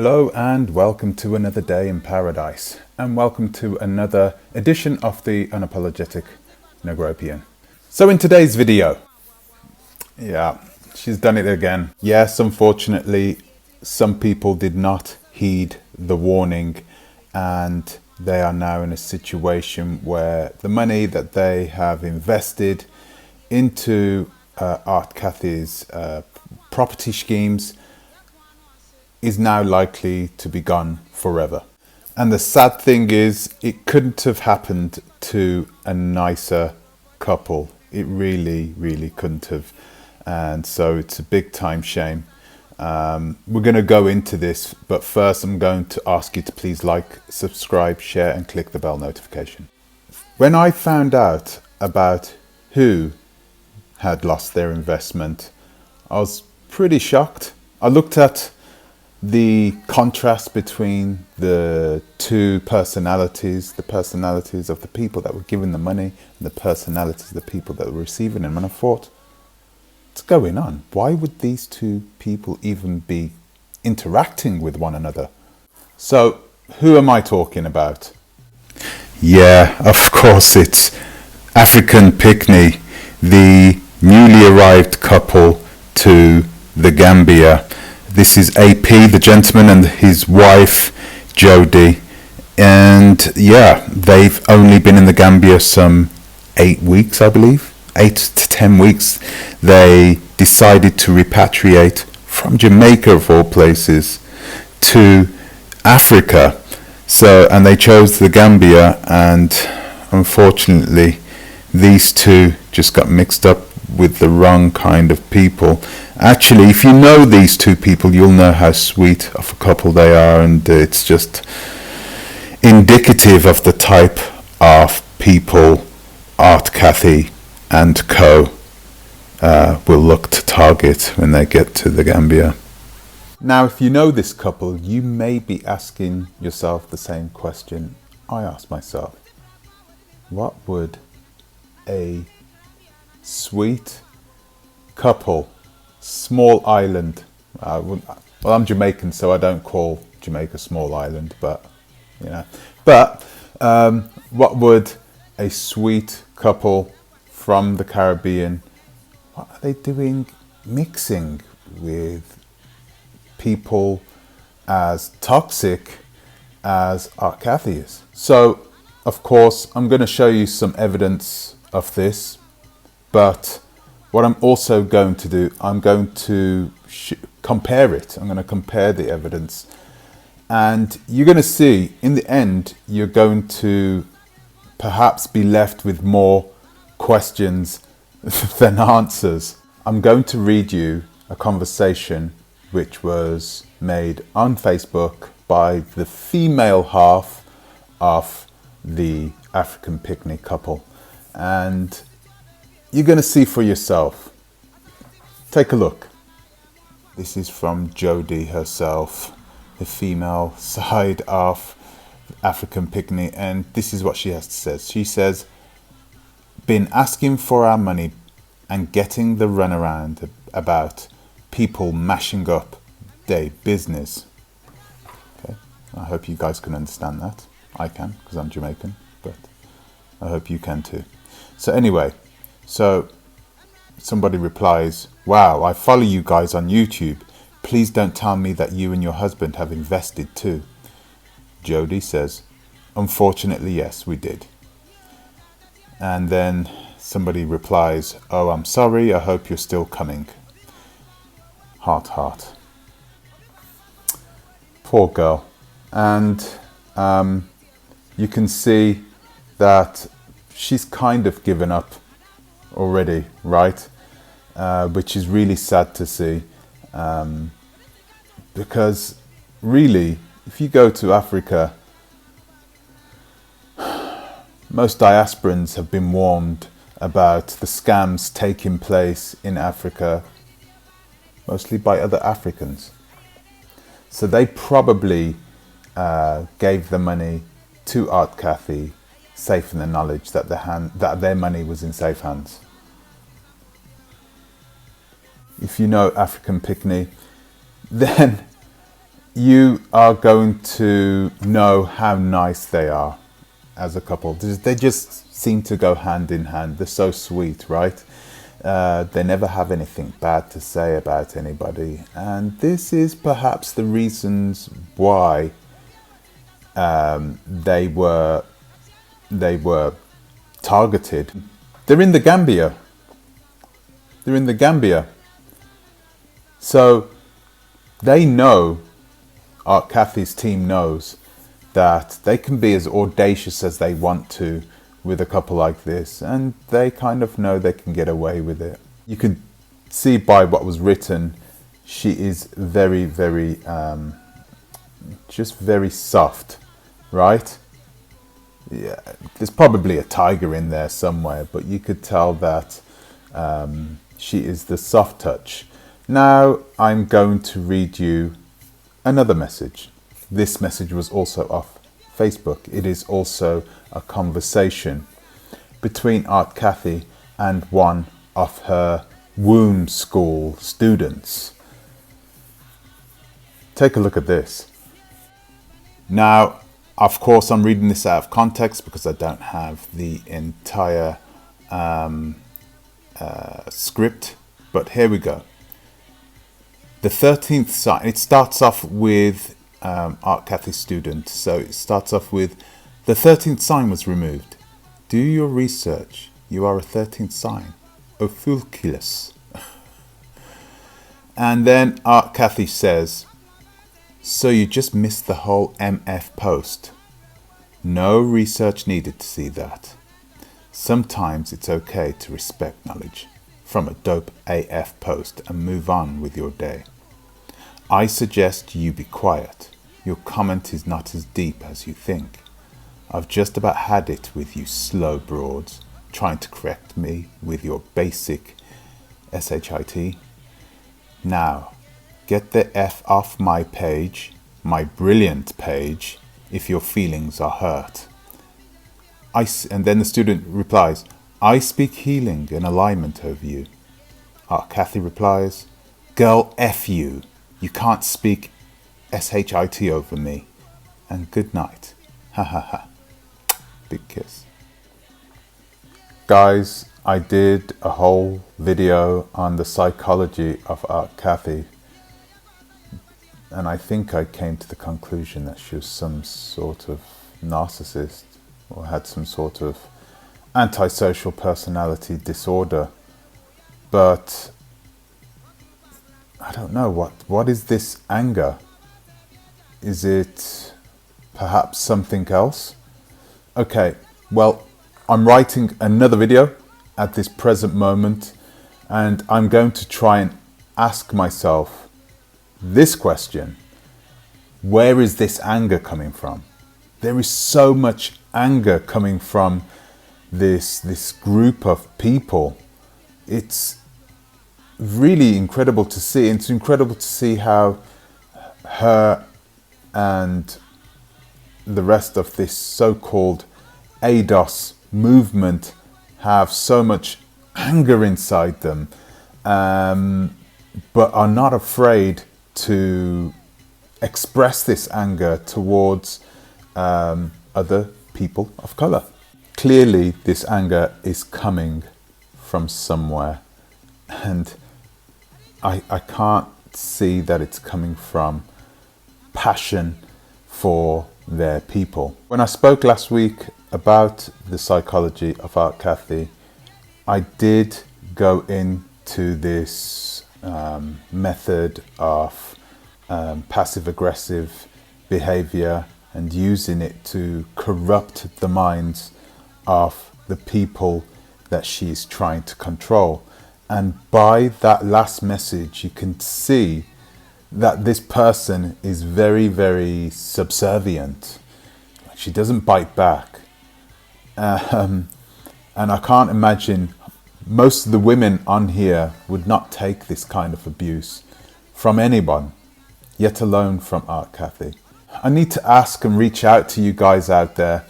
Hello and welcome to another day in paradise, and welcome to another edition of the Unapologetic Negropian. So in today's video, she's done it again. Yes, unfortunately, some people did not heed the warning, and they are now in a situation where the money that they have invested into Cathey's property schemes is now likely to be gone forever. And the sad thing is, it couldn't have happened to a nicer couple. It really couldn't have. And so it's a big time shame. We're going to go into this, but first I'm going to ask you to please like, subscribe, share and click the bell notification. When I found out about who had lost their investment, I was pretty shocked. I looked at the contrast between the two personalities, the personalities of the people that were given the money and the personalities of the people that were receiving them, and I thought, what's going on? Why would these two people even be interacting with one another? So, who am I talking about? Yeah, of course, it's African Picnic, the newly arrived couple to the Gambia. This is AP, the gentleman, and his wife, Jody. And yeah, they've only been in the Gambia some 8 weeks, I believe. 8 to 10 weeks. They decided to repatriate from Jamaica, of all places, to Africa. And they chose the Gambia, and unfortunately, these two just got mixed up with the wrong kind of people. Actually, if you know these two people, you'll know how sweet of a couple they are, and it's just indicative of the type of people Cathey and co will look to target when they get to the Gambia. Now, if you know this couple, you may be asking yourself the same question I asked myself. What would a sweet couple, small island, well, I'm Jamaican, so I don't call Jamaica small island, but what would a sweet couple from the Caribbean, what are they doing mixing with people as toxic as Cathey is? So of course I'm going to show you some evidence of this, but what I'm also going to do, I'm going to compare it. I'm going to compare the evidence, and you're going to see in the end you're going to perhaps be left with more questions than answers. I'm going to read you a conversation which was made on Facebook by the female half of the African Picnic couple, and you're going to see for yourself. Take a look. This is from Jody herself, the female side of African Picnic, and this is what she has to say. She says, been asking for our money and getting the runaround about people mashing up their business. Okay, I hope you guys can understand that. I can, because I'm Jamaican, but I hope you can too. So anyway, so somebody replies, wow, I follow you guys on YouTube. Please don't tell me that you and your husband have invested too. Jody says, unfortunately, yes, we did. And then somebody replies, oh, I'm sorry, I hope you're still coming. Heart, heart. Poor girl. And you can see that she's kind of given up already, right? Which is really sad to see, because really, if you go to Africa, most diasporans have been warned about the scams taking place in Africa, mostly by other Africans. So they probably gave the money to Cathey, safe in the knowledge that their money was in safe hands. If you know African Picnic, then you are going to know how nice they are as a couple. They just seem to go hand in hand. They're so sweet, right? They never have anything bad to say about anybody, and this is perhaps the reasons why they were targeted. They're in the Gambia. So they know, Cathey's team knows, that they can be as audacious as they want to with a couple like this, and they kind of know they can get away with it. You could see by what was written, she is very, very, just very soft, right? Yeah, there's probably a tiger in there somewhere, but you could tell that she is the soft touch. Now I'm going to read you another message. This message was also off Facebook. It is also a conversation between Cathey and one of her womb school students. Take a look at this. Now, of course, I'm reading this out of context because I don't have the entire script, but here we go. The 13th sign, it starts off with Cathey's student. So it starts off with, the 13th sign was removed. Do your research. You are a 13th sign. Ophiuchus. And then Cathey says, so you just missed the whole MF post. No research needed to see that. Sometimes it's okay to respect knowledge from a dope AF post and move on with your day. I suggest you be quiet. Your comment is not as deep as you think. I've just about had it with you slow broads trying to correct me with your basic shit. Now, get the F off my page, my brilliant page, if your feelings are hurt. And then the student replies, I speak healing and alignment over you. Cathey replies, girl, F you. You can't speak shit over me. And good night. Ha ha ha. Big kiss. Guys, I did a whole video on the psychology of Cathey. And I think I came to the conclusion that she was some sort of narcissist or had some sort of antisocial personality disorder. But I don't know, what is this anger? Is it perhaps something else? Okay, well, I'm writing another video at this present moment, and I'm going to try and ask myself this question. Where is this anger coming from? There is so much anger coming from this group of people. It's really incredible to see. It's incredible to see how her and the rest of this so-called ADOS movement have so much anger inside them, but are not afraid to express this anger towards other people of colour. Clearly, this anger is coming from somewhere, and I can't see that it's coming from passion for their people. When I spoke last week about the psychology of Cathey, I did go into this method of passive-aggressive behaviour and using it to corrupt the minds of the people that she's trying to control. And by that last message, you can see that this person is very, very subservient. She doesn't bite back. And I can't imagine, most of the women on here would not take this kind of abuse from anyone, yet alone from Cathey. I need to ask and reach out to you guys out there.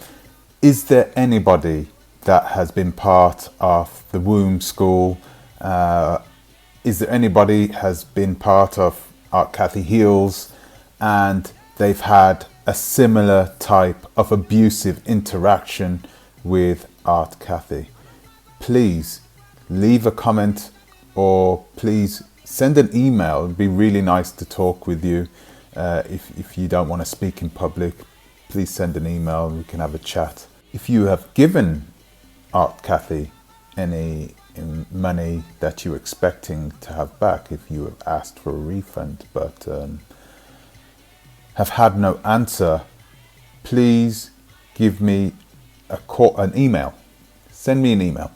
Is there anybody that has been part of the womb school? Is there anybody has been part of Cathey Heals? and they've had a similar type of abusive interaction with Art Cathey. Please leave a comment, or please send an email. It'd be really nice to talk with you. If you don't want to speak in public, please send an email and we can have a chat. If you have given Art Cathey any money that you're expecting to have back, if you have asked for a refund but have had no answer, please give me an email. Send me an email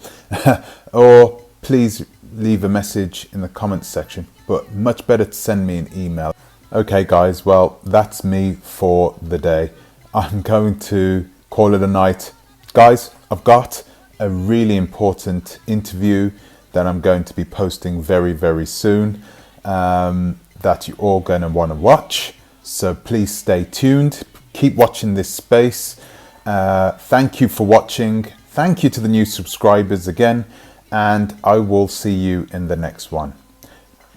or please leave a message in the comments section, but much better to send me an email. Okay guys, well, that's me for the day. I'm going to call it a night. Guys, I've got a really important interview that I'm going to be posting very, very soon, that you're all going to want to watch. So please stay tuned. Keep watching this space. Thank you for watching. Thank you to the new subscribers again, and I will see you in the next one.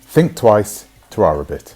Think twice, to a bit.